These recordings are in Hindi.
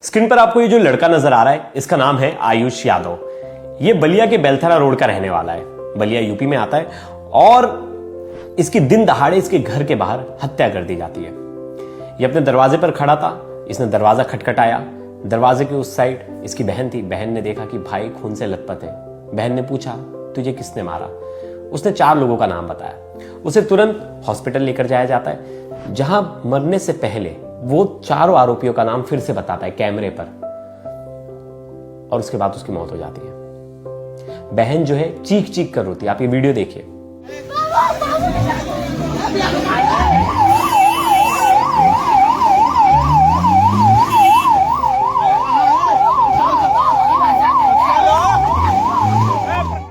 स्क्रीन पर आपको ये जो लड़का नजर आ रहा है, इसका नाम है आयुष यादव। ये बलिया के बेलथरा रोड का रहने वाला है। बलिया यूपी में आता है और इसकी दिन दहाड़े इसके घर के बाहर हत्या कर दी जाती है। ये अपने दरवाजे पर खड़ा था, इसने दरवाजा खटखटाया। दरवाजे के उस साइड इसकी बहन थी। बहन ने देखा कि भाई खून से लथपथ है। बहन ने पूछा, तुझे किसने मारा? उसने 4 लोगों का नाम बताया। उसे तुरंत हॉस्पिटल लेकर जाया जाता है, जहां मरने से पहले वो 4 आरोपियों का नाम फिर से बताता है कैमरे पर, और उसके बाद उसकी मौत हो जाती है। बहन जो है चीख चीख कर रोती है। आप ये वीडियो देखिए।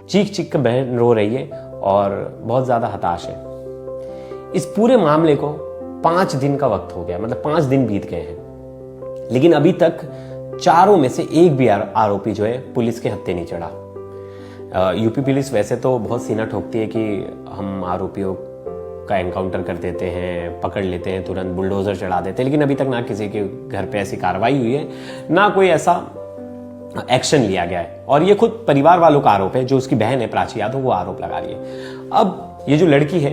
चीख चीख कर बहन रो रही है और बहुत ज्यादा हताश है। इस पूरे मामले को 5 दिन का वक्त हो गया, मतलब 5 दिन बीत गए हैं, लेकिन अभी तक 4 में से एक भी आरोपी जो है पुलिस के हत्थे नहीं चढ़ा। यूपी पुलिस वैसे तो बहुत सीना ठोकती है कि हम आरोपियों का एनकाउंटर कर देते हैं, पकड़ लेते हैं, तुरंत बुलडोजर चढ़ा देते हैं, लेकिन अभी तक ना किसी के घर पे ऐसी कार्रवाई हुई है, ना कोई ऐसा एक्शन लिया गया है। और ये खुद परिवार वालों का आरोप है। जो उसकी बहन है प्राची यादव, वो आरोप लगा रही है। अब ये जो लड़की है,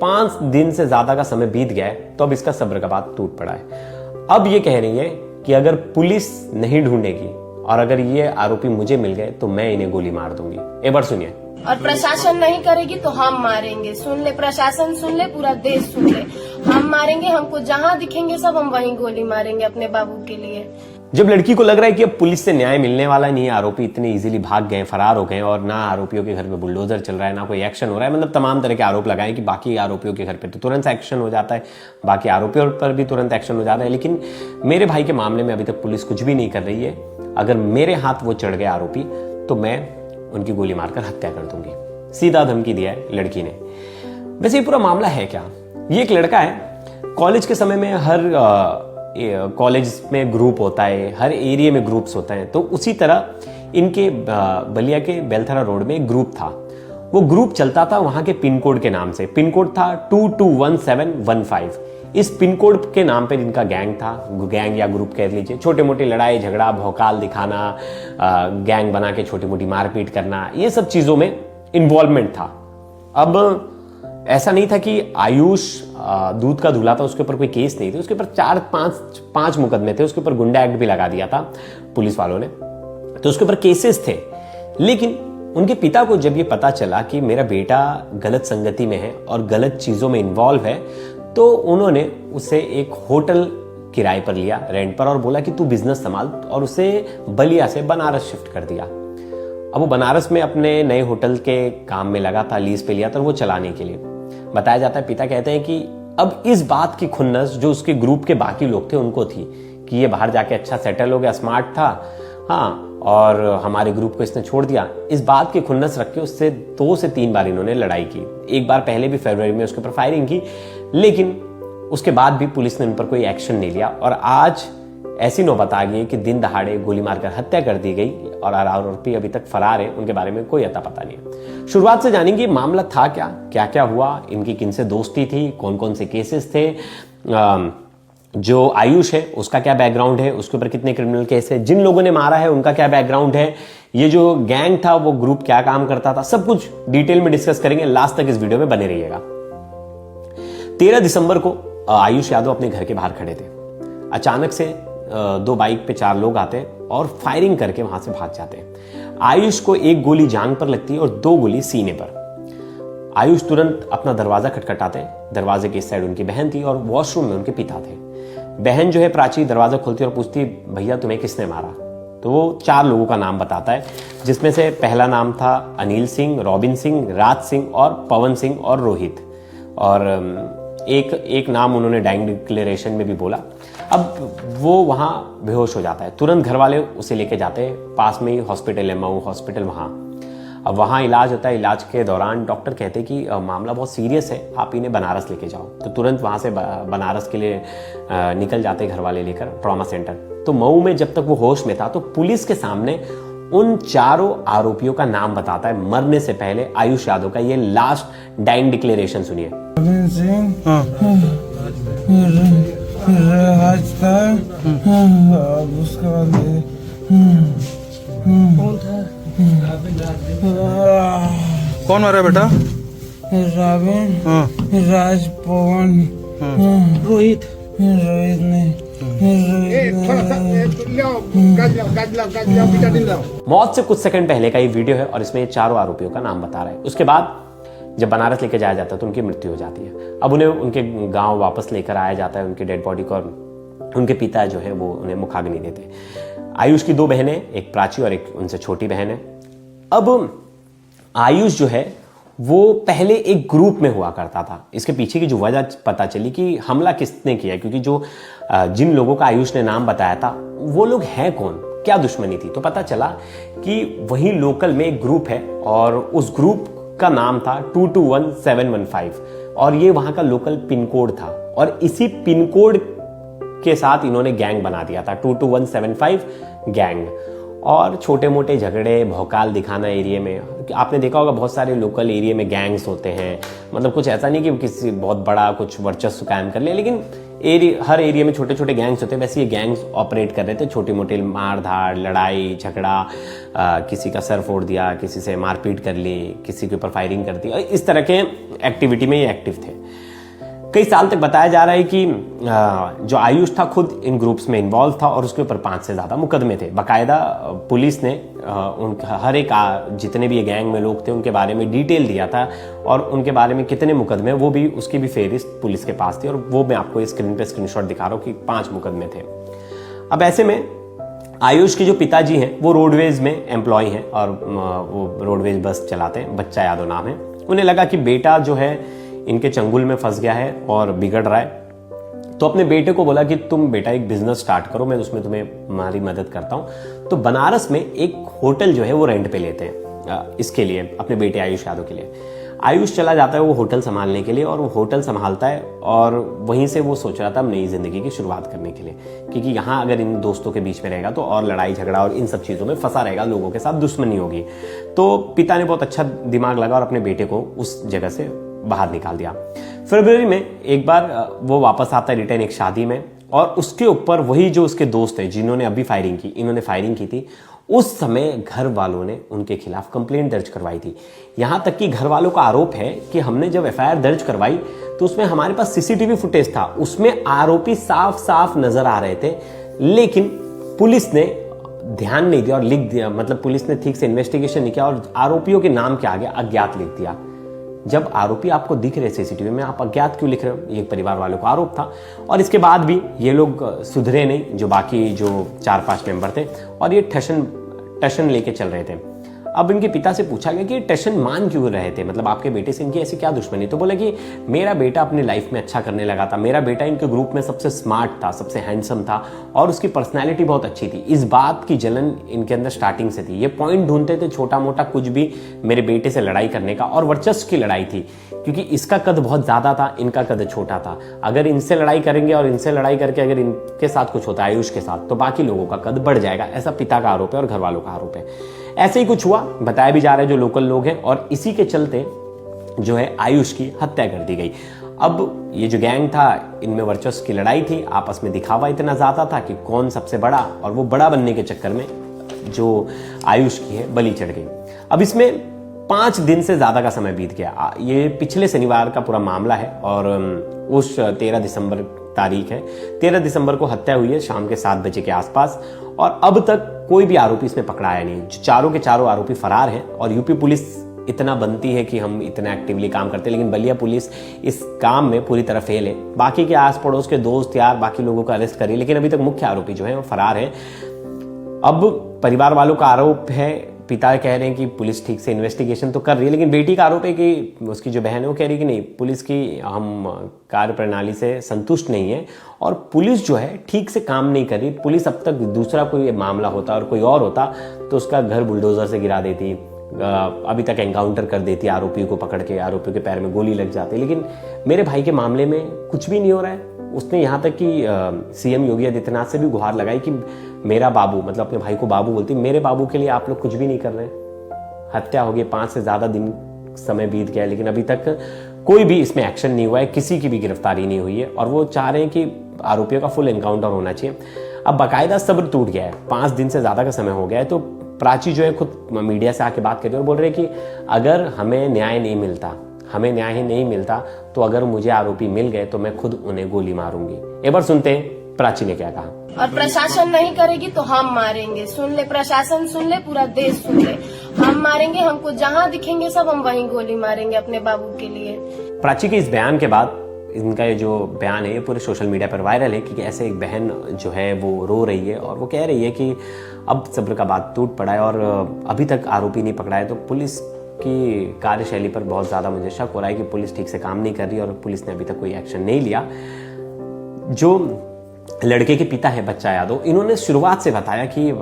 5 दिन से ज्यादा का समय बीत गया है, तो अब इसका सब्र का बात टूट पड़ा है। अब ये कह रही है कि अगर पुलिस नहीं ढूंढेगी और अगर ये आरोपी मुझे मिल गए तो मैं इन्हें गोली मार दूंगी। एक बार सुनिए। और प्रशासन नहीं करेगी तो हम मारेंगे। सुन ले प्रशासन, सुन ले पूरा देश सुन ले, हम मारेंगे। हमको जहाँ दिखेंगे सब हम वहीं गोली मारेंगे अपने बाबू के लिए। जब लड़की को लग रहा है कि अब पुलिस से न्याय मिलने वाला नहीं है, आरोपी इतने इजीली भाग गए, फरार हो गए, और ना आरोपियों के घर पे बुलडोजर चल रहा है, ना कोई एक्शन हो रहा है, मतलब तमाम तरह के आरोप लगाए कि बाकी आरोपियों के घर पे तो तुरंत एक्शन हो जाता है, बाकी आरोपियों पर भी तुरंत एक्शन हो जाता है, लेकिन मेरे भाई के मामले में अभी तक पुलिस कुछ भी नहीं कर रही है। अगर मेरे हाथ वो चढ़ गए आरोपी तो मैं उनकी गोली मारकर हत्या कर दूंगी। सीधा धमकी दिया है लड़की ने। वैसे ये पूरा मामला है क्या? ये एक लड़का है, कॉलेज के समय में हर कॉलेज में ग्रुप होता है, हर एरिया में ग्रुप्स होते हैं, तो उसी तरह इनके बलिया के बेलथरा रोड में एक ग्रुप था। वो ग्रुप चलता था वहां के पिन कोड के नाम से। पिन कोड था 221715। इस पिन कोड के नाम पे इनका गैंग था, गैंग या ग्रुप कह लीजिए। छोटे मोटे लड़ाई झगड़ा, भौकाल दिखाना, गैंग बना के छोटी मोटी मारपीट करना, ये सब चीजों में इन्वॉल्वमेंट था। अब ऐसा नहीं था कि आयुष दूध का धुला था, उसके ऊपर कोई केस नहीं थे, उसके ऊपर 4-5 मुकदमे थे, उसके ऊपर गुंडा एक्ट भी लगा दिया था पुलिस वालों ने, तो उसके ऊपर केसेस थे। लेकिन उनके पिता को जब ये पता चला कि मेरा बेटा गलत संगति में है और गलत चीजों में इन्वॉल्व है, तो उन्होंने उसे एक होटल किराए पर लिया, रेंट पर, और बोला कि तू बिजनेस संभाल, और उसे बलिया से बनारस शिफ्ट कर दिया। अब वो बनारस में अपने नए होटल के काम में लगा था, लीज पे लिया था, वो चलाने के लिए। बताया जाता है, पिता कहते हैं कि अब इस बात की खुन्नस जो उसके ग्रुप के बाकी लोग थे उनको थी कि ये बाहर जाके अच्छा सेटल हो गया, स्मार्ट था, हाँ, और हमारे ग्रुप को इसने छोड़ दिया। इस बात की खुन्नस रख के उससे 2 से 3 बार इन्होंने लड़ाई की। एक बार पहले भी फरवरी में उसके ऊपर फायरिंग की, लेकिन उसके बाद भी पुलिस ने उन पर कोई एक्शन नहीं लिया। और आज ऐसी नौबत आ गई कि दिन दहाड़े गोली मारकर हत्या कर दी गई और आरोपी अभी तक फरार है, उनके बारे में कोई अता पता नहीं है। शुरुआत से जानेंगे मामला था क्या, क्या क्या हुआ, इनकी किनसे दोस्ती थी, कौन कौन से केसेस थे, जो आयुष है उसका क्या बैकग्राउंड है, उसके ऊपर कितने क्रिमिनल केस है, जिन लोगों ने मारा है उनका क्या बैकग्राउंड है, ये जो गैंग था वो ग्रुप क्या काम करता था, सब कुछ डिटेल में डिस्कस करेंगे। लास्ट तक इस वीडियो में बने रहिएगा। 13 दिसंबर को आयुष यादव अपने घर के बाहर खड़े थे। अचानक से 2 बाइक पे 4 लोग आते हैं और फायरिंग करके वहां से भाग जाते हैं। आयुष को 1 गोली जांघ पर लगती है और 2 गोली सीने पर। आयुष तुरंत अपना दरवाजा खटखटाते हैं। दरवाजे की इस साइड उनकी बहन थी और वॉशरूम में उनके पिता थे। बहन जो है प्राची दरवाजा खोलती और पूछती, भैया तुम्हें किसने मारा? तो वो 4 लोगों का नाम बताता है, जिसमें से पहला नाम था अनिल सिंह, रॉबिन सिंह, राज सिंह और पवन सिंह और रोहित, और एक नाम उन्होंने डाइंग डिक्लेरेशन में भी बोला। अब वो वहां बेहोश हो जाता है। तुरंत घर वाले उसे लेके जाते हैं, पास में ही हॉस्पिटल है, मऊ हॉस्पिटल वहां। अब वहां इलाज होता है। इलाज के दौरान डॉक्टर कहते हैं कि मामला बहुत सीरियस है, आप इन्हें बनारस लेके जाओ। तो तुरंत वहां से बनारस के लिए निकल जाते घर वाले लेकर ट्रॉमा सेंटर। तो मऊ में जब तक वो होश में था तो पुलिस के सामने उन 4 आरोपियों का नाम बताता है मरने से पहले आयुष यादव का। ये लास्ट डाइंग डिक्लेरेशन सुनिए। राज था। अब उसके बाद कौन था? कौन मारा बेटा? राविन, हाँ राज, पवन, रोहित। रोहित ने मौत से कुछ सेकंड पहले का ये वीडियो है और इसमें ये चारों आरोपियों का नाम बता रहा है। उसके बाद जब बनारस लेके जाया जाता है तो उनकी मृत्यु हो जाती है। अब उन्हें उनके गांव वापस लेकर आया जाता है, उनकी डेड बॉडी को, और उनके पिता जो है वो उन्हें मुखाग्नि देते। आयुष की दो बहनें, एक प्राची और एक उनसे छोटी बहन है। अब आयुष जो है वो पहले एक ग्रुप में हुआ करता था। इसके पीछे की जो वजह पता चली कि हमला किसने किया, क्योंकि जो जिन लोगों का आयुष ने नाम बताया था वो लोग हैं कौन, क्या दुश्मनी थी। तो पता चला कि वही लोकल में एक ग्रुप है और उस ग्रुप का नाम था 221715 और ये वहां का लोकल पिन कोड था और इसी पिन कोड के साथ इन्होंने गैंग बना दिया था, 22175 गैंग। और छोटे मोटे झगड़े, भौकाल दिखाना एरिया में, आपने देखा होगा बहुत सारे लोकल एरिया में गैंग्स होते हैं। मतलब कुछ ऐसा नहीं कि किसी बहुत बड़ा कुछ वर्चस्व कायम कर लिया, लेकिन हर एरिया में छोटे छोटे गैंग्स होते हैं। वैसे ये गैंग्स ऑपरेट कर रहे थे, छोटी मोटी मार धाड़, लड़ाई झगड़ा, किसी का सर फोड़ दिया, किसी से मारपीट कर ली, किसी के ऊपर फायरिंग कर दी, इस तरह के एक्टिविटी में ये एक्टिव थे। कई साल तक बताया जा रहा है कि जो आयुष था खुद इन ग्रुप्स में इन्वॉल्व था और उसके ऊपर 5 से ज्यादा मुकदमे थे। बाकायदा पुलिस ने हर एक जितने भी ये गैंग में लोग थे उनके बारे में डिटेल दिया था और उनके बारे में कितने मुकदमे, वो भी उसकी भी फेहरिस्त पुलिस के पास थी और वो मैं आपको इस स्क्रीन पे स्क्रीनशॉट दिखा रहा हूँ कि 5 मुकदमे थे। अब ऐसे में आयुष के जो पिताजी हैं वो रोडवेज में एम्प्लॉय हैं और वो रोडवेज बस चलाते हैं, बच्चा यादव नाम है। उन्हें लगा कि बेटा जो है इनके चंगुल में फंस गया है और बिगड़ रहा है, तो अपने बेटे को बोला कि तुम बेटा एक बिजनेस स्टार्ट करो, मैं उसमें तुम्हें हमारी मदद करता हूं। तो बनारस में एक होटल जो है वो रेंट पे लेते हैं इसके लिए, अपने बेटे आयुष यादव के लिए। आयुष चला जाता है वो होटल संभालने के लिए और वो होटल संभालता है और वहीं से वो सोच रहा था नई जिंदगी की शुरुआत करने के लिए, क्योंकि यहाँ अगर इन दोस्तों के बीच में रहेगा तो और लड़ाई झगड़ा और इन सब चीजों में फंसा रहेगा, लोगों के साथ दुश्मनी होगी। तो पिता ने बहुत अच्छा दिमाग लगा और अपने बेटे को उस जगह से बाहर निकाल दिया। फरवरी में एक बार वो वापस आता है रिटर्न एक शादी में और उसके ऊपर वही जो उसके दोस्त है जिन्होंने अभी फायरिंग की, इन्होंने फायरिंग की थी, उस समय घर वालों ने उनके खिलाफ कंप्लेंट दर्ज करवाई थी। यहां तक कि घर वालों का आरोप है कि हमने जब एफआईआर दर्ज करवाई तो उसमें हमारे पास सीसीटीवी फुटेज था, उसमें आरोपी साफ साफ नजर आ रहे थे, लेकिन पुलिस ने ध्यान नहीं दिया और लिख दिया, मतलब पुलिस ने ठीक से इन्वेस्टिगेशन नहीं किया और आरोपियों के नाम के आगे अज्ञात लिख दिया। जब आरोपी आपको दिख रहे सीसीटीवी में, आप अज्ञात क्यों लिख रहे हो? ये परिवार वालों का आरोप था। और इसके बाद भी ये लोग सुधरे नहीं, जो बाकी जो 4-5 मेंबर थे, और ये टशन लेके चल रहे थे। अब इनके पिता से पूछा गया कि ये टशन मान क्यों रहे थे, मतलब आपके बेटे से इनकी ऐसी क्या दुश्मनी? तो बोला कि मेरा बेटा अपनी लाइफ में अच्छा करने लगा था, मेरा बेटा इनके ग्रुप में सबसे स्मार्ट था, सबसे हैंडसम था और उसकी पर्सनैलिटी बहुत अच्छी थी। इस बात की जलन इनके अंदर स्टार्टिंग से थी। ये पॉइंट ढूंढते थे छोटा मोटा कुछ भी मेरे बेटे से लड़ाई करने का, और वर्चस्व की लड़ाई थी, क्योंकि इसका कद बहुत ज्यादा था, इनका कद छोटा था। अगर इनसे लड़ाई करेंगे और इनसे लड़ाई करके अगर इनके साथ कुछ होता है आयुष के साथ, तो बाकी लोगों का कद बढ़ जाएगा। ऐसा पिता का आरोप है और घर वालों का आरोप है। ऐसे ही कुछ हुआ, बताया भी जा रहा है जो लोकल लोग हैं, और इसी के चलते जो है आयुष की हत्या कर दी गई। अब ये जो गैंग था इनमें वर्चस्व की लड़ाई थी, आपस में दिखावा इतना ज्यादा था कि कौन सबसे बड़ा, और वो बड़ा बनने के चक्कर में जो आयुष की है बलि चढ़ गई। अब इसमें 5 दिन से ज्यादा का समय बीत गया। ये पिछले शनिवार का पूरा मामला है और उस 13 दिसंबर तारीख है, 13 दिसंबर को हत्या हुई है शाम के 7 बजे के आसपास, और अब तक कोई भी आरोपी इसमें पकड़ाया नहीं। जो चारों के चारों आरोपी फरार हैं और यूपी पुलिस इतना बनती है कि हम इतना एक्टिवली काम करते हैं, लेकिन बलिया पुलिस इस काम में पूरी तरह फेल है। बाकी के आस पड़ोस के दोस्त यार बाकी लोगों को अरेस्ट करिए, लेकिन अभी तक मुख्य आरोपी जो है वो फरार है। अब परिवार वालों का आरोप है, पिता कह रहे हैं कि पुलिस ठीक से इन्वेस्टिगेशन तो कर रही है, लेकिन बेटी का आरोप है कि उसकी जो बहन है वो कह रही है कि नहीं, पुलिस की हम कार्य प्रणाली से संतुष्ट नहीं है और पुलिस जो है ठीक से काम नहीं कर रही। पुलिस अब तक दूसरा कोई मामला होता और कोई और होता तो उसका घर बुलडोजर से गिरा देती, अभी तक एनकाउंटर कर देती, आरोपियों को पकड़ के आरोपियों के पैर में गोली लग जाती। लेकिन मेरे भाई के मामले में कुछ भी नहीं हो रहा है। उसने यहाँ तक कि सीएम योगी आदित्यनाथ से भी गुहार लगाई कि मेरा बाबू, मतलब अपने भाई को बाबू बोलती, मेरे बाबू के लिए आप लोग कुछ भी नहीं कर रहे। हत्या हो गई, 5 से ज्यादा दिन समय बीत गया, लेकिन अभी तक कोई भी इसमें एक्शन नहीं हुआ है, किसी की भी गिरफ्तारी नहीं हुई है और वो चाह रहे हैं कि आरोपियों का फुल एनकाउंटर होना चाहिए। अब बाकायदा सब्र टूट गया है, 5 दिन से ज्यादा का समय हो गया है। तो प्राची जो है खुद मीडिया से आके बात कर रही है और बोल रहे हैं कि अगर हमें न्याय नहीं मिलता, हमें न्याय ही नहीं मिलता तो अगर मुझे आरोपी मिल गए तो मैं खुद उन्हें गोली मारूंगी। एक बार सुनते हैं प्राची ने क्या कहा। और प्रशासन नहीं करेगी तो हम मारेंगे। सुन ले प्रशासन, सुन ले पूरा देश सुन ले, हम मारेंगे। हमको जहाँ दिखेंगे सब हम वहीं गोली मारेंगे अपने बाबू के लिए। प्राची के इस बयान के बाद इनका ये जो बयान है ये पूरे सोशल मीडिया पर वायरल है कि ऐसे एक बहन जो है वो रो रही है और वो कह रही है कि अब सब्र का बात टूट पड़ा है और अभी तक आरोपी नहीं पकड़ा है। तो पुलिस की कार्यशैली पर बहुत ज़्यादा मुझे शक हो रहा है कि पुलिस ठीक से काम नहीं कर रही और पुलिस ने अभी तक कोई एक्शन नहीं लिया। जो लड़के के पिता है बच्चा यादव, इन्होंने शुरुआत से बताया कि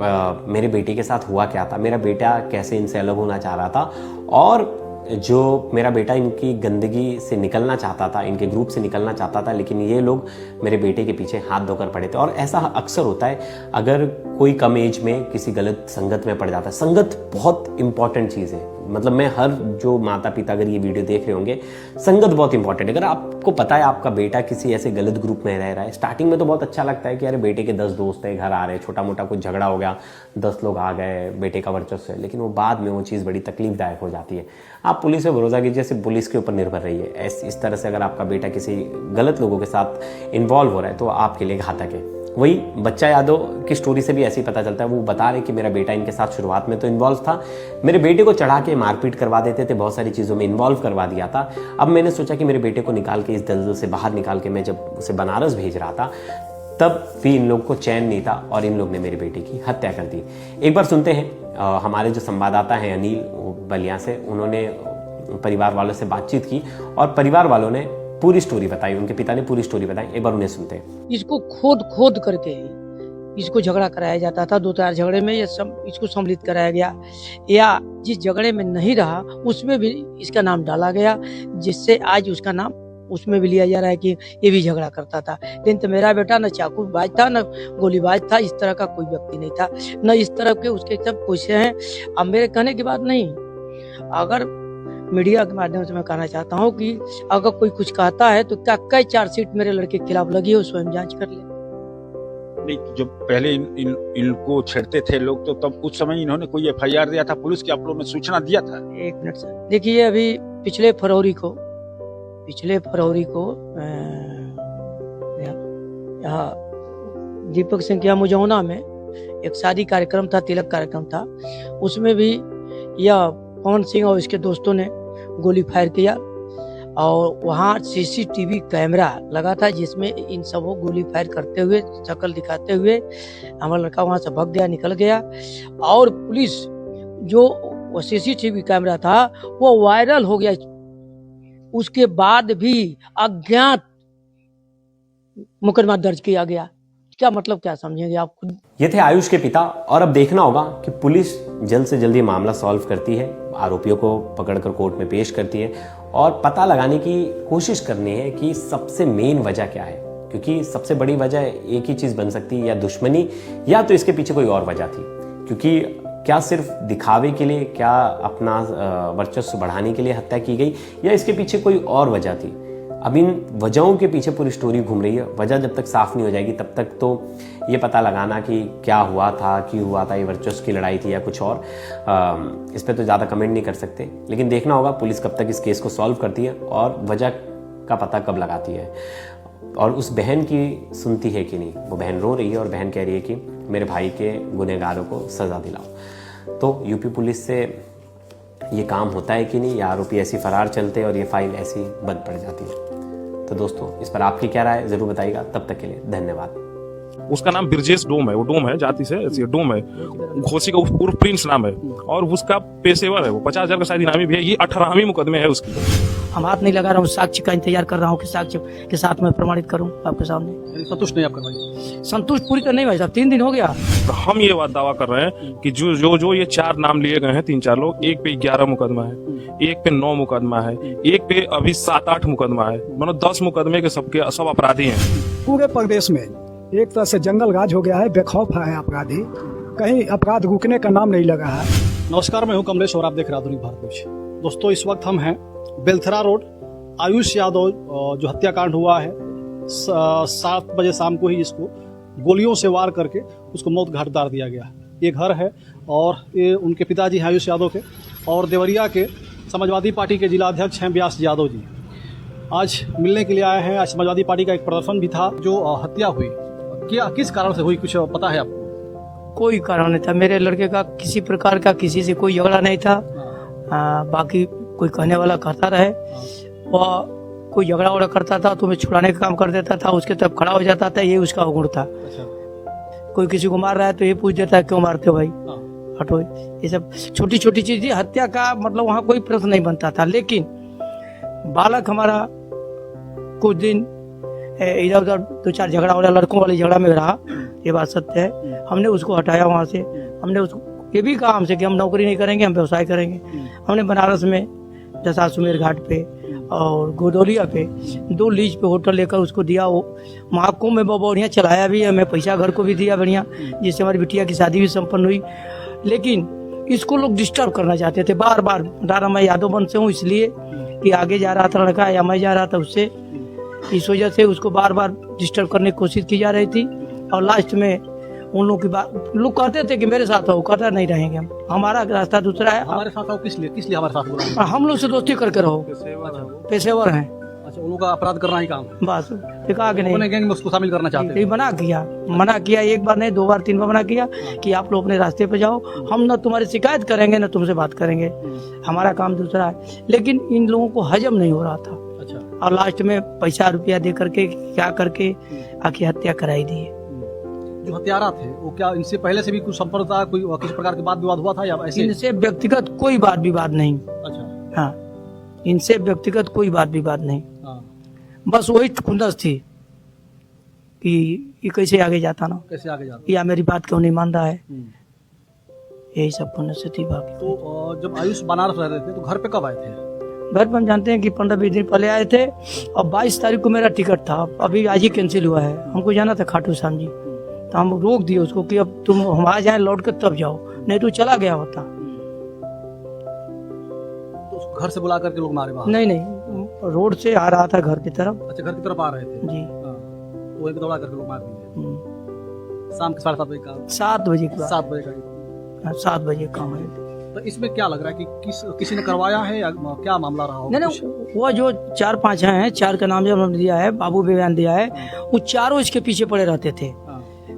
मेरे बेटे के साथ हुआ क्या था, मेरा बेटा कैसे इनसे अलग होना चाह रहा था और जो मेरा बेटा इनकी गंदगी से निकलना चाहता था, इनके ग्रुप से निकलना चाहता था, लेकिन ये लोग मेरे बेटे के पीछे हाथ धोकर पड़े थे। और ऐसा अक्सर होता है अगर कोई कम एज में किसी गलत संगत में पड़ जाता है। संगत बहुत इंपॉर्टेंट चीज़ है, मतलब मैं हर जो माता पिता अगर ये वीडियो देख रहे होंगे, संगत बहुत इंपॉर्टेंट है। अगर आपको पता है आपका बेटा किसी ऐसे गलत ग्रुप में रह रहा है, स्टार्टिंग में तो बहुत अच्छा लगता है कि अरे बेटे के 10 दोस्त है, घर आ रहे, छोटा मोटा कुछ झगड़ा हो गया, 10 लोग आ गए, बेटे का वर्चस्व है, लेकिन वो बाद में वो चीज़ बड़ी तकलीफदायक हो जाती है। आप पुलिस पे भरोसा कीजिए, जैसे पुलिस के ऊपर निर्भर रहिए। इस तरह से अगर आपका बेटा किसी गलत लोगों के साथ इन्वॉल्व हो रहा है तो आपके लिए घातक है। वही बच्चा यादव की स्टोरी से भी ऐसे ही पता चलता है। वो बता रहे कि मेरा बेटा इनके साथ शुरुआत में तो इन्वॉल्व था, मेरे बेटे को चढ़ा के मारपीट करवा देते थे, बहुत सारी चीज़ों में इन्वॉल्व करवा दिया था। अब मैंने सोचा कि मेरे बेटे को निकाल के इस दलदल से बाहर निकाल के मैं जब उसे बनारस भेज रहा था तब भी इन लोगों को चैन नहीं था और इन लोग ने मेरे बेटे की हत्या कर दी। एक बार सुनते हैं हमारे जो संवाददाता हैं अनिल बलिया से, उन्होंने परिवार वालों से बातचीत की और परिवार वालों ने पूरी स्टोरी बताई, उनके पिता ने पूरी स्टोरी बताई। एक बार उन्हें सुनते हैं। इसको खोद करके इसको झगड़ा कराया जाता था। 2-4 झगड़े में ये सब इसको सम्मिलित कराया गया, या जिस झगड़े में नहीं रहा उसमें भी इसका नाम डाला गया, जिससे आज उसका नाम उसमें भी लिया जा रहा है कि ये भी झगड़ा करता था। लेकिन तो मेरा बेटा न चाकूबाज था न गोलीबाज था, इस तरह का कोई व्यक्ति नहीं था, न इस तरह के उसके सब कुछ हैं। अब मेरे कहने की बात नहीं, अगर मीडिया के माध्यम से मैं कहना चाहता हूँ कि अगर कोई कुछ कहता है तो क्या कई चार्जशीट मेरे लड़के के खिलाफ लगी हो, स्वयं जांच कर ले। नहीं, जब पहले इनको छेड़ते थे लोग तो तब उस समय इन्होंने कोई FIR दिया था, पुलिस के आप लोगों में सूचना दिया था? 1 मिनट सर, देखिए अभी पिछले फरवरी को यहाँ दीपक सिंह के यहाँ मुजौना में एक शादी कार्यक्रम था, तिलक कार्यक्रम था, उसमें भी यह पवन सिंह और इसके दोस्तों ने गोली फायर किया और वहाँ CCTV कैमरा लगा था जिसमें इन सबों गोली फायर करते हुए, शक्ल दिखाते हुए हमारा लड़का वहाँ से भाग गया, निकल गया। और पुलिस जो CCTV कैमरा था वो वायरल हो गया। उसके बाद भी अज्ञात मुकदमा दर्ज किया गया। क्या मतलब, क्या समझेंगे आप खुद। ये थे आयुष के पिता और अब देखना होगा कि पुलिस जल्द से जल्द ये मामला सॉल्व करती है, आरोपियों को पकड़कर कोर्ट में पेश करती है और पता लगाने की कोशिश करनी है कि सबसे मेन वजह क्या है, क्योंकि सबसे बड़ी वजह एक ही चीज बन सकती है, या दुश्मनी या तो इसके पीछे कोई और वजह थी। क्योंकि क्या सिर्फ दिखावे के लिए, क्या अपना वर्चस्व बढ़ाने के लिए हत्या की गई या इसके पीछे कोई और वजह थी। अब इन वजहों के पीछे पूरी स्टोरी घूम रही है। वजह जब तक साफ नहीं हो जाएगी तब तक तो ये पता लगाना कि क्या हुआ था, क्यों हुआ था, ये वर्चस्व की लड़ाई थी या कुछ और, इस पर तो ज़्यादा कमेंट नहीं कर सकते। लेकिन देखना होगा पुलिस कब तक इस केस को सॉल्व करती है और वजह का पता कब लगाती है और उस बहन की सुनती है कि नहीं। वो बहन रो रही है और बहन कह रही है कि मेरे भाई के गुनहगारों को सज़ा दिलाओ। तो यूपी पुलिस से ये काम होता है कि नहीं, या आरोपी ऐसी फरार चलते और ये फाइल ऐसी बंद पड़ जाती है। तो दोस्तों इस पर आपकी क्या राय जरूर बताइएगा। तब तक के लिए धन्यवाद। उसका नाम ब्रिजेश डोम है, वो डोम है जाति से, डोम है, घोसी का उर्फ प्रिंस नाम है और उसका पेशेवर है, वो 50,000 का शायद इनामी भी है। ये 18वीं मुकदमे है उसकी। हम हाथ नहीं लगा रहा हूँ, साक्ष्य का इंतजार कर रहा हूँ कि साक्ष्य के साथ मैं प्रमाणित करूँ आपके सामने। संतुष्ट नहीं आपका भाई? संतुष्ट पूरी तरह नहीं भाई साहब, 3 दिन हो गया। तो हम ये बात दावा कर रहे हैं कि जो ये 4 नाम लिए गए हैं, 3-4 लोग, एक पे 11 मुकदमा है, एक पे 9 मुकदमा है, एक पे अभी 7-8 मुकदमा है, मतलब 10 मुकदमे के सब अपराधी हैं। पूरे प्रदेश में एक तरह से जंगल राज हो गया है, बेखौफ है अपराधी, कहीं अपराध रुकने का नाम नहीं लगा है। नमस्कार, मैं हूं कमलेश और आप देख रहे हैं आधुनिक भारत न्यूज। दोस्तों इस वक्त हम हैं बेलथरा रोड आयुष यादव जो हत्याकांड हुआ है 7 बजे शाम को ही इसको गोलियों से वार करके उसको मौत घाट उतार दिया गया। ये घर है और ये उनके पिताजी हैं आयुष यादव के, और देवरिया के समाजवादी पार्टी के जिला अध्यक्ष हैं व्यास यादव जी। आज मिलने के लिए आए हैं। आज समाजवादी पार्टी का एक प्रदर्शन भी था। जो हत्या हुई क्या किस कारण से हुई, कुछ पता है आपको? कोई कारण नहीं था। मेरे लड़के का किसी प्रकार का किसी से कोई झगड़ा नहीं था। बाकी कोई कहने वाला कहता रहे, वह कोई झगड़ा वगड़ा करता था तो मैं छुड़ाने का काम कर देता था, उसके तरफ खड़ा हो जाता था, ये उसका गुण था। कोई किसी को मार रहा है तो ये पूछ देता है क्यों मारते हो भाई, हटो। ये सब छोटी छोटी चीजें, हत्या का मतलब वहाँ कोई प्रश्न नहीं बनता था। लेकिन बालक हमारा कुछ दिन इधर उधर 2-4 झगड़ा वाला लड़कों वाले झगड़ा में रहा, ये बात सत्य है। हमने उसको हटाया वहाँ से। हमने उसको ये भी कहा हमसे कि हम नौकरी नहीं करेंगे, हम व्यवसाय करेंगे। हमने बनारस में दशाश्वमेध घाट पे और गोदौलिया पे 2 लीज पे होटल लेकर उसको दिया। वो महाकुंभ में बहुत बढ़िया चलाया भी है। मैं पैसा घर को भी दिया बढ़िया, जिससे हमारी बिटिया की शादी भी संपन्न हुई। लेकिन इसको लोग डिस्टर्ब करना चाहते थे बार बार। डारा मैं यादव वंश से हूँ, इसलिए कि आगे जा रहा था लड़का या मैं जा रहा था उससे, इस वजह से उसको बार बार डिस्टर्ब करने की कोशिश की जा रही थी। और लास्ट में उन लोगों की बात, लोग कहते थे कि मेरे साथ हो, कहता नहीं रहेंगे हम, हमारा रास्ता दूसरा है। हमारे साथ आओ किस लिए हमारे साथ बोला? हम लोग से दोस्ती करके रहो, पेशेवर हैं। अच्छा, उन लोगों का अपराध करना ही काम है बस, ठीक आगे नहीं। अपने गैंग में उसको शामिल करना चाहते हैं। मना किया 1 बार नहीं 2 बार 3 बार मना किया कि आप लोग अपने रास्ते पे जाओ, हम न तुम्हारी शिकायत करेंगे न तुमसे बात करेंगे, हमारा काम दूसरा है। लेकिन इन लोगों को हजम नहीं हो रहा था। अच्छा। और लास्ट में पैसा रुपया दे करके क्या करके आखिर हत्या कराई दी। जो हत्यारा थे वो क्या इनसे पहले से भी कुछ संपर्क था, कोई किसी प्रकार के वाद विवाद हुआ था या ऐसे? इनसे व्यक्तिगत कोई वाद विवाद नहीं। अच्छा। हाँ, इनसे व्यक्तिगत कोई वाद विवाद नहीं। हाँ। बस वही खुंदस थी कि ये कैसे आगे जाता ना, कैसे आगे जाता, या मेरी बात क्यों नहीं मान रहा है, यही सब खुंदस थी। बाकी तो जब आयुष बनारस रह रहे थे तो घर पे कब आए थे? घर पर हम जानते हैं कि 15-20 दिन पहले आए थे, और 22 तारीख को मेरा टिकट था, अभी आज ही कैंसिल हुआ है। हमको जाना था खाटू श्याम जी, तो हम रोक दिए उसको कि अब तुम हम आ जाए लौट कर तब जाओ, नहीं तो चला गया होता। तो उसको घर से बुला करके लोग मारे बाहर? नहीं, रोड से आ रहा था घर की तरफ। अच्छा, घर की तरफ आ रहे थे जी। तो वहीं पे दौड़ा करके लोग मार दिए। शाम के 7:30 बजे का? 7 बजे के बाद। 7 बजे का? 7 बजे काम है। तो इसमें क्या लग रहा है कि किसी ने करवाया है या क्या मामला रहा होगा? नहीं, वो जो 4-5 हैं, 4 का नाम जब हमने दिया है, बाबू बयान दिया है, वो चारों इसके पीछे पड़े रहते थे।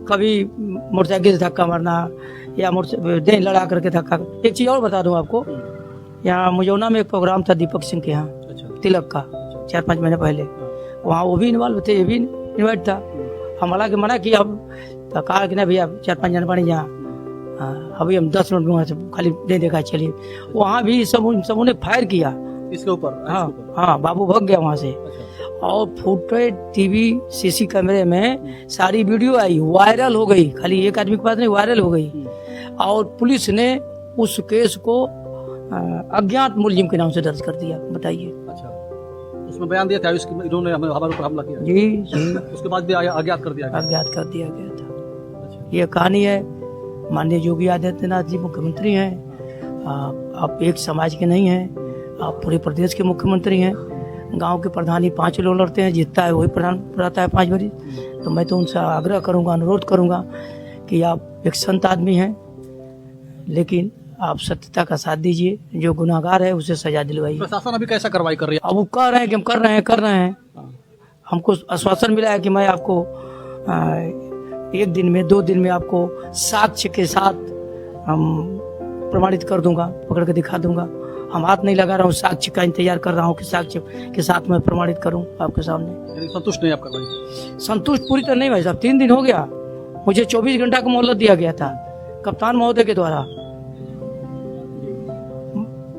कभी मोटरसाइकिल से धक्का मारना या देह लड़ा करके धक्का। एक चीज और बता दूं आपको, यहाँ मुजौना में एक प्रोग्राम था दीपक सिंह के यहाँ, तिलक का, 4-5 महीने पहले। वहाँ वो भी इन्वॉल्व थे, ये भी इन्वाइट था। हम हालांकि मना किया, तो कहा कि नहीं भैया 4-5 जन पड़ी यहाँ, अभी हम 10 मिनट में से खाली नहीं देखा, चलिए। वहाँ भी सब ने फायर किया इसके ऊपर। हाँ, बाबू भाग गया वहाँ से। और फुटेज टीवी सीसी कैमरे में सारी वीडियो आई, वायरल हो गई। खाली एक आदमी के पास नहीं, वायरल हो गई। और पुलिस ने उस केस को अज्ञात मुलजिम के नाम से दर्ज कर दिया। बताइए। अच्छा, उसमें बयान दिया था इन्होंने हमारे ऊपर हमला किया? जी। उसके बाद भी अज्ञात कर दिया गया था। ये कहानी है। माननीय योगी आदित्यनाथ जी मुख्यमंत्री हैं, आप एक समाज के नहीं हैं, आप पूरे प्रदेश के मुख्यमंत्री हैं। गांव के प्रधान ही 5 लोग लड़ते हैं, जीतता है वही प्रधान रहता है 5 बारी। तो मैं तो उनसे आग्रह करूंगा, अनुरोध करूंगा कि आप एक संत आदमी हैं, लेकिन आप सत्यता का साथ दीजिए। जो गुनाहगार है उसे सजा दिलवाइए। प्रशासन अभी कैसा कार्रवाई कर रही है? अब वो कह रहे हैं कि हम कर रहे हैं। हमको आश्वासन मिला है कि मैं आपको 1 दिन में 2 दिन में आपको साक्ष्य के साथ हम प्रमाणित कर दूंगा, पकड़ के दिखा दूंगा। हम हाथ नहीं लगा रहा हूँ, साक्ष्य का इंतजार कर रहा हूँ कि साक्ष्य के साथ मैं प्रमाणित करूँ आपके सामने। संतुष्ट नहीं आप कार्रवाई? संतुष्ट पूरी तरह नहीं भाई साहब। 3 दिन हो गया, मुझे 24 घंटा का मोहलत दिया गया था कप्तान महोदय के द्वारा,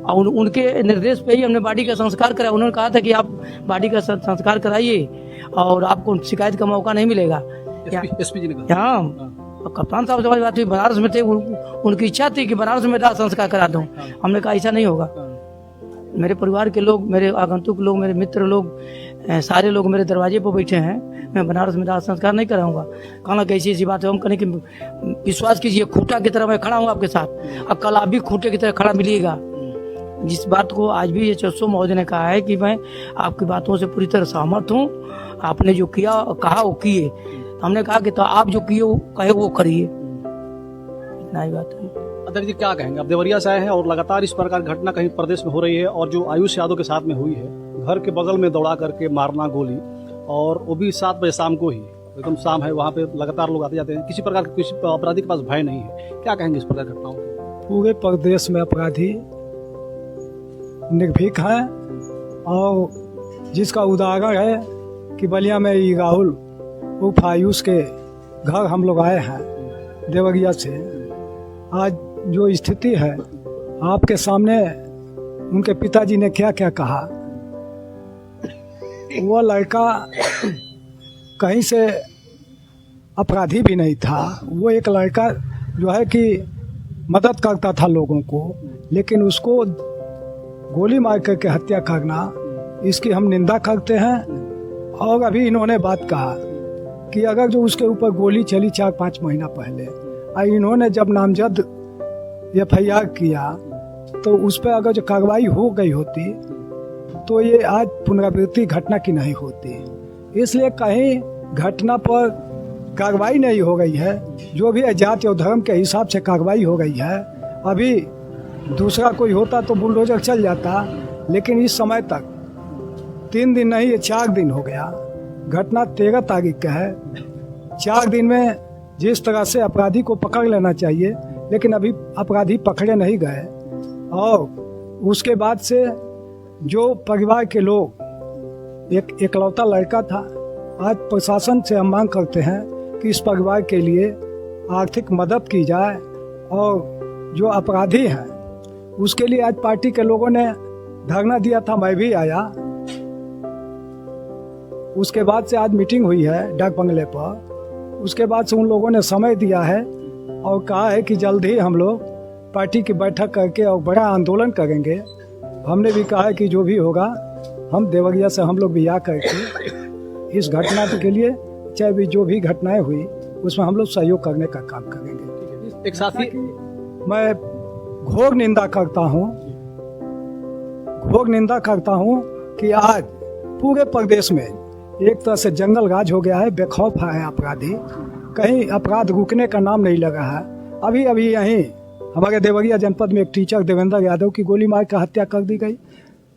और उनके निर्देश पे ही हमने बॉडी का संस्कार कराया। उन्होंने कहा था कि आप बॉडी का संस्कार कराइए और आपको शिकायत का मौका नहीं मिलेगा। एसपी जी ने कहा? हाँ, कप्तान साहब से बात हुई, बनारस में थे, उनकी इच्छा थी कि बनारस में दाह संस्कार करा दूं। हमने कहा ऐसा नहीं होगा। मेरे परिवार के लोग, मेरे आगंतुक लोग, मेरे मित्र लोग, सारे लोग मेरे दरवाजे पर बैठे हैं, मैं बनारस में दाह संस्कार नहीं कराऊंगा। कहना कैसी ऐसी बात है? हम कहने की विश्वास कीजिए, खूंटा की तरह मैं खड़ा हूँ आपके साथ, और कल आप भी खूंटे की तरह खड़ा मिलिएगा। जिस बात को आज भी एचएसओ महोदय ने कहा है कि मैं आपकी बातों से पूरी तरह सहमत हूँ, आपने जो किया कहा वो किए। हमने कहा कि तो आप जो किए वो कहे वो करिए, इतना ही बात है। अध्यक्ष जी क्या कहेंगे, आप देवरिया से आए हैं और लगातार इस प्रकार घटना कहीं प्रदेश में हो रही है, और जो आयुष यादव के साथ में हुई है, घर के बगल में दौड़ा करके मारना गोली, और वो भी 7 बजे शाम को ही, एकदम शाम है, वहाँ पे लगातार लोग आते जाते हैं, किसी प्रकार किसी अपराधी के पास भय नहीं है। क्या कहेंगे इस प्रकार घटनाओं की? पूरे प्रदेश में अपराधी निर्भीक हैं, और जिसका उदाहरण है कि बलिया में ये राहुल उर्फ आयुष के घर हम लोग आए हैं देवरिया से। आज जो स्थिति है आपके सामने, उनके पिताजी ने क्या क्या कहा। वो लड़का कहीं से अपराधी भी नहीं था, वो एक लड़का जो है कि मदद करता था लोगों को, लेकिन उसको गोली मार करके हत्या करना, इसकी हम निंदा करते हैं। और अभी इन्होंने बात कहा कि अगर जो उसके ऊपर गोली चली 4-5 महीना पहले, और इन्होंने जब नामजद FIR किया तो उस पर अगर जो कार्रवाई हो गई होती तो ये आज पुनरावृत्ति घटना की नहीं होती। इसलिए कहीं घटना पर कार्रवाई नहीं हो गई है, जो भी जाति और धर्म के हिसाब से कार्रवाई हो गई है। अभी दूसरा कोई होता तो बुलडोजर चल जाता, लेकिन इस समय तक 3 दिन नहीं, ये 4 दिन हो गया। घटना 13 तारीख का है। 4 दिन में जिस तरह से अपराधी को पकड़ लेना चाहिए, लेकिन अभी अपराधी पकड़े नहीं गए। और उसके बाद से जो परिवार के लोग, एक इकलौता लड़का था, आज प्रशासन से हम मांग करते हैं कि इस परिवार के लिए आर्थिक मदद की जाए, और जो अपराधी हैं उसके लिए आज पार्टी के लोगों ने धरना दिया था, मैं भी आया। उसके बाद से आज मीटिंग हुई है डाक बंगले पर। उसके बाद से उन लोगों ने समय दिया है और कहा है कि जल्द ही हम लोग पार्टी की बैठक करके और बड़ा आंदोलन करेंगे। हमने भी कहा है कि जो भी होगा, हम देवरिया से हम लोग भी आ करके इस घटना के लिए, चाहे भी जो भी घटनाएं हुई उसमें हम लोग सहयोग करने का काम करेंगे। एक साथी मैं घोर निंदा करता हूं कि आज पूरे प्रदेश में एक तरह से जंगल राज हो गया है, बेखौफ है अपराधी, कहीं अपराध रुकने का नाम नहीं लगा है। अभी यहीं हमारे देवरिया जनपद में एक टीचर देवेंद्र यादव की गोली मार कर हत्या कर दी गई।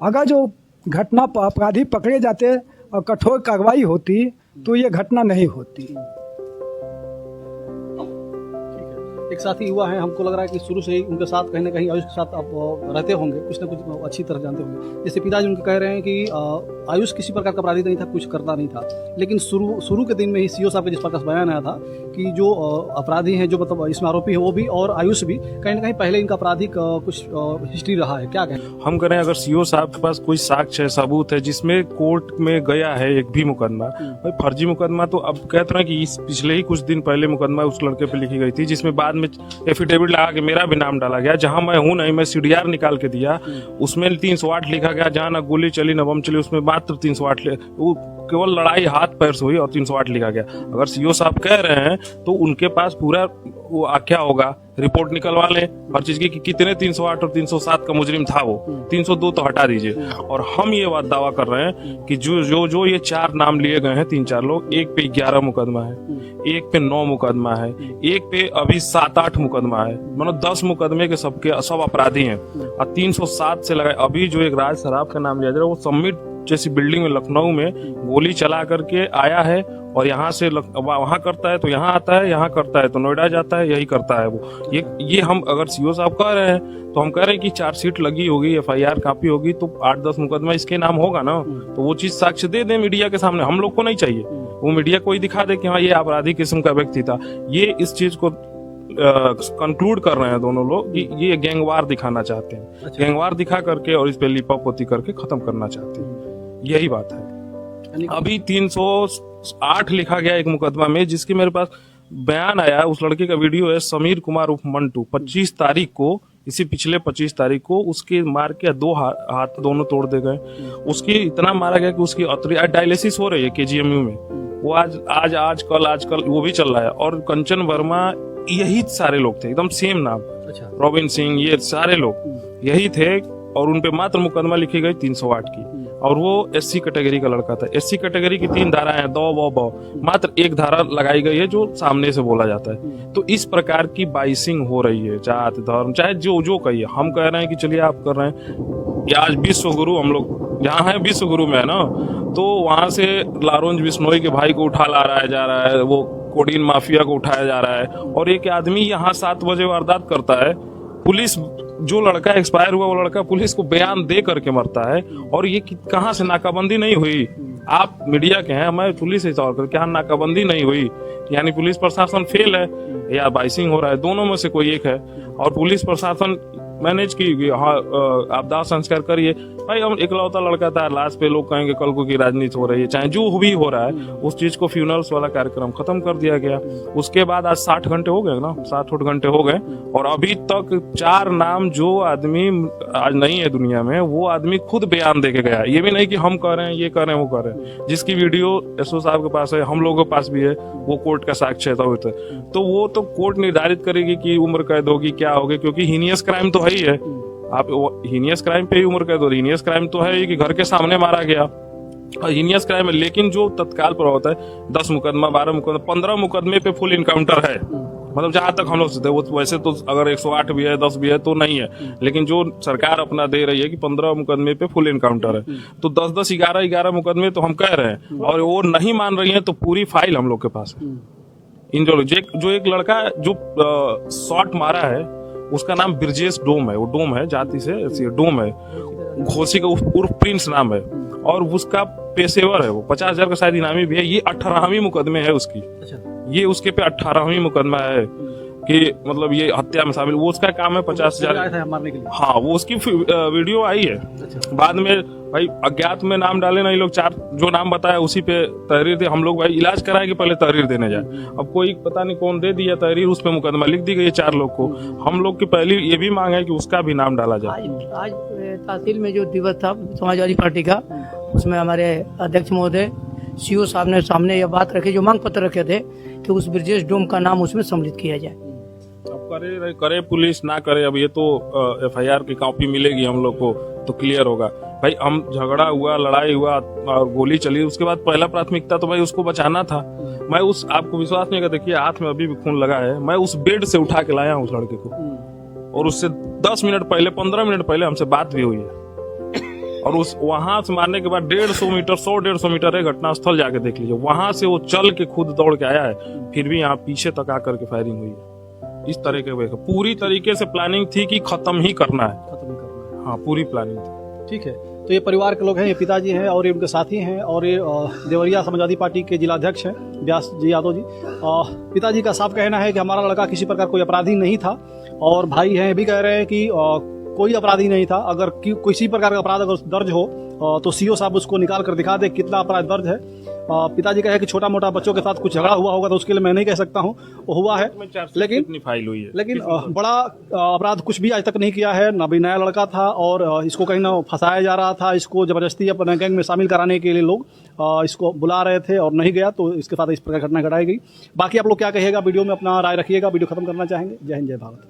अगर जो घटना पर अपराधी पकड़े जाते और कठोर कार्रवाई होती तो ये घटना नहीं होती। एक साथी युवा है, हमको लग रहा है कि शुरू से ही उनके साथ कहीं ना कहीं आयुष के साथ आप रहते होंगे, कुछ ना कुछ अच्छी तरह जानते होंगे। जैसे पिताजी उनके कह रहे हैं कि आयुष किसी प्रकार का अपराधी नहीं था, कुछ करता नहीं था, लेकिन शुरू के दिन में ही सीओ साहब का जिस प्रकार बयान आया था कि जो अपराधी हैं, जो मतलब इसमें आरोपी है वो भी और आयुष भी, कहीं ना कहीं पहले इनका आपराधिक कुछ हिस्ट्री रहा है। क्या कहें हम करें, अगर सीओ साहब के पास कोई साक्ष्य है, सबूत है जिसमें कोर्ट में गया है एक भी मुकदमा, भाई फर्जी मुकदमा, तो अब कहते हैं कि इस पिछले ही कुछ दिन पहले मुकदमा उस लड़के पे लिखी गई थी, जिसमें बाद में एफिडेविट लगा के मेरा भी नाम डाला गया, जहां मैं हूं नहीं, मैं CDR निकाल के दिया, उसमें 308 लिखा गया, जहां ना गोली चली ना बम चली, उसमें मात्र 308, वो केवल लड़ाई हाथ पैर से हुई और 308 लिखा गया। अगर सीओ साहब कह रहे हैं तो उनके पास पूरा वो क्या होगा, रिपोर्ट निकलवा लें हर चीज की कि कितने 308 और 307 का मुजरिम था, वो 302 तो हटा दीजिए। और हम ये बात दावा कर रहे हैं कि जो ये 4 नाम लिए गए हैं, 3-4 लोग, एक पे 11 मुकदमा है, एक पे 9 मुकदमा है, एक पे अभी 7-8 मुकदमा है, मतलब 10 मुकदमे के सब अपराधी हैं। और 307 से लगाए, अभी जो एक राज सराफ का नाम लिया जा रहा है, वो समिट जैसी बिल्डिंग में लखनऊ में गोली चला करके आया है, और यहाँ से वहां करता है तो यहाँ आता है, यहाँ करता है तो नोएडा जाता है, यही करता है वो। ये हम अगर सीओ साहब कह रहे हैं तो हम कह रहे हैं कि चार्जशीट लगी होगी, FIR कापी होगी, तो 8-10 मुकदमा इसके नाम होगा ना, तो वो चीज साक्ष्य दे दे मीडिया के सामने। हम लोग को नहीं चाहिए, वो मीडिया कोई दिखा दे कि हाँ ये अपराधी किस्म का व्यक्ति था। ये इस चीज को कंक्लूड कर रहे हैं दोनों लोग कि ये गैंगवार दिखाना चाहते हैं। अच्छा। गैंगवार दिखा करके और इस पे लिपापोती करके खत्म करना चाहते हैं, यही बात है। अभी 308 लिखा गया एक मुकदमा में, जिसकी मेरे पास बयान आया, उस लड़के का वीडियो है, समीर कुमार उर्फ मंटू, 25 तारीख को, इसी पिछले 25 तारीख को उसके मार के 2 हाथ दोनों तोड़ दे गए। उसकी इतना मारा गया कि उसकी डायलिसिस हो रही है KGMU में, वो आज कल वो भी चल रहा है। और कंचन वर्मा, यही सारे लोग थे, एकदम सेम नाम, अच्छा, रॉबिन सिंह, ये सारे लोग यही थे। और उन पे मात्र मुकदमा लिखी गई 308 की, और वो SC कैटेगरी का लड़का था। SC कैटेगरी की 3 धाराएं हैं, दो बो बो, मात्र 1 धारा लगाई गई है जो सामने से बोला जाता है। तो इस प्रकार की बाइसिंग हो रही है, जात धर्म चाहे जो कहिए। हम कह रहे हैं कि चलिए आप कर रहे हैं कि आज विश्व गुरु हम लोग जहाँ है विश्व गुरु में है ना, तो वहां से लारोंज बिश्नोई के भाई को उठा ला रहा जा रहा है, वो कोडीन माफिया को उठाया जा रहा है, और एक आदमी यहाँ 7 बजे वारदात करता है। पुलिस, जो लड़का एक्सपायर हुआ वो लड़का पुलिस को बयान दे करके मरता है, और ये कहाँ से नाकाबंदी नहीं हुई? आप मीडिया के हैं, मैं पुलिस से तौर पर क्या नाकाबंदी नहीं हुई? यानी पुलिस प्रशासन फेल है या बाइसिंग हो रहा है, दोनों में से कोई एक है। और पुलिस प्रशासन मैनेज की, हाँ आपदा संस्कार करिए भाई। हम इकलौता लड़का था, लास्ट पे लोग कहेंगे कल को की राजनीति हो रही है, चाहे जो भी हो रहा है, उस चीज को फ्यूनरल्स वाला कार्यक्रम खत्म कर दिया गया। उसके बाद आज 60 घंटे हो गए ना, 60 घंटे हो गए, और अभी तक 4 नाम जो आदमी आज नहीं है दुनिया में, वो आदमी खुद बयान दे के गया। ये भी नहीं कि हम कर रहे हैं, ये कर रहे हैं, वो कर रहे हैं। जिसकी वीडियो एसओ साहब के पास है, हम लोगों के पास भी है, वो कोर्ट का साक्ष्य है। तो वो तो कोर्ट निर्धारित करेगी कि उम्र कैद होगी, क्या होगी, क्योंकि हीनियस क्राइम तो है ही है। आप हीनियस क्राइम पे ही उम्र कैद हो रही। हीनियस क्राइम तो है ही कि घर के सामने मारा गया, हीनियस क्राइम है। लेकिन जो तत्काल पर होता है 10 मुकदमा, 12 मुकदमा, 15 मुकदमे पे फुल इनकाउंटर है। मतलब जहां तक हम लोग सोचते हैं, वैसे तो अगर 108 भी है, 10 भी है तो नहीं है, लेकिन जो सरकार अपना दे रही है कि 15 मुकदमे पे फुल इनकाउंटर है, तो 10-10, 11-11 मुकदमे तो हम कह रहे हैं, और वो नहीं मान रही है, तो पूरी फाइल हम लोग के पास है। इन जो एक लड़का जो शॉट मारा है, उसका नाम ब्रिजेश डोम है। वो डोम है, जाति से डोम है, घोसी का उर्फ प्रिंस नाम है, और उसका पेशेवर है। वो 50,000 का शायद इनामी भी है। ये 18वीं मुकदमे है उसकी। ये उसके पे 18वीं मुकदमा है कि मतलब ये हत्या में शामिल। वो उसका काम है 50,000 मारने के लिए। हाँ, वो उसकी वीडियो आई है। बाद में भाई अज्ञात में नाम डाले ना, ये लोग 4 जो नाम बताया उसी पे तहरीर दे। हम लोग भाई इलाज कराए कि पहले तहरीर देने जाए। अब कोई पता नहीं कौन दे दिया तहरीर, उस पे मुकदमा लिख दी गई है 4 लोग को। हम लोग की पहली ये भी मांग है कि उसका भी नाम डाला जाए। आज तहसील में जो दिवस था समाजवादी पार्टी का, उसमें हमारे अध्यक्ष महोदय सीओ साहब ने सामने यह बात रखी, जो मांग पत्र रखे थे कि उस ब्रजेश डोम का नाम उसमें सम्मिलित किया जाए। अब करे पुलिस ना करे, अब ये तो FIR की कॉपी मिलेगी हम लोग को तो क्लियर होगा। भाई हम झगड़ा हुआ, लड़ाई हुआ और गोली चली, उसके बाद पहला प्राथमिकता तो भाई उसको बचाना था। मैं उस, आपको विश्वास नहीं होगा, देखिए हाथ में अभी भी खून लगा है, मैं उस बेड से उठा के लाया हूँ उस लड़के को, और उससे 10 मिनट पहले, 15 मिनट पहले हमसे बात भी हुई है। और उस वहां से मारने के बाद 150 मीटर, 100-150 मीटर है, घटनास्थल जाके देख लीजिए। वहां से वो चल के खुद दौड़ के आया है, फिर भी यहाँ पीछे तक आकर के फायरिंग हुई है। इस तरह के पूरी तरीके से प्लानिंग थी कि खत्म ही करना है। हाँ, पूरी प्लानिंग थी। ठीक है, तो ये परिवार के लोग हैं, ये पिताजी हैं और ये उनके साथी हैं, और ये देवरिया समाजवादी पार्टी के जिलाध्यक्ष हैं व्यास जी यादव जी। पिताजी का साफ कहना है कि हमारा लड़का किसी प्रकार कोई अपराधी नहीं था, और भाई हैं ये भी कह रहे हैं कि कोई अपराधी नहीं था। अगर किसी प्रकार का अपराध अगर दर्ज हो तो सीओ साहब उसको निकाल कर दिखा दे कितना अपराध दर्ज है। पिताजी कहे कि छोटा मोटा बच्चों के साथ कुछ झगड़ा हुआ होगा, तो उसके लिए मैं नहीं कह सकता हूँ, वो हुआ है, लेकिन फाइल हुई है, लेकिन बड़ा अपराध कुछ भी आज तक नहीं किया है। अभी नया लड़का था और इसको कहीं ना फंसाया जा रहा था, इसको जबरदस्ती अपने गैंग में शामिल कराने के लिए लोग इसको बुला रहे थे और नहीं गया, तो इसके साथ इस प्रकार घटना घटाई गई। बाकी आप लोग क्या कहिएगा, वीडियो में अपना राय रखिएगा। वीडियो खत्म करना चाहेंगे। जय हिंद, जय भारत।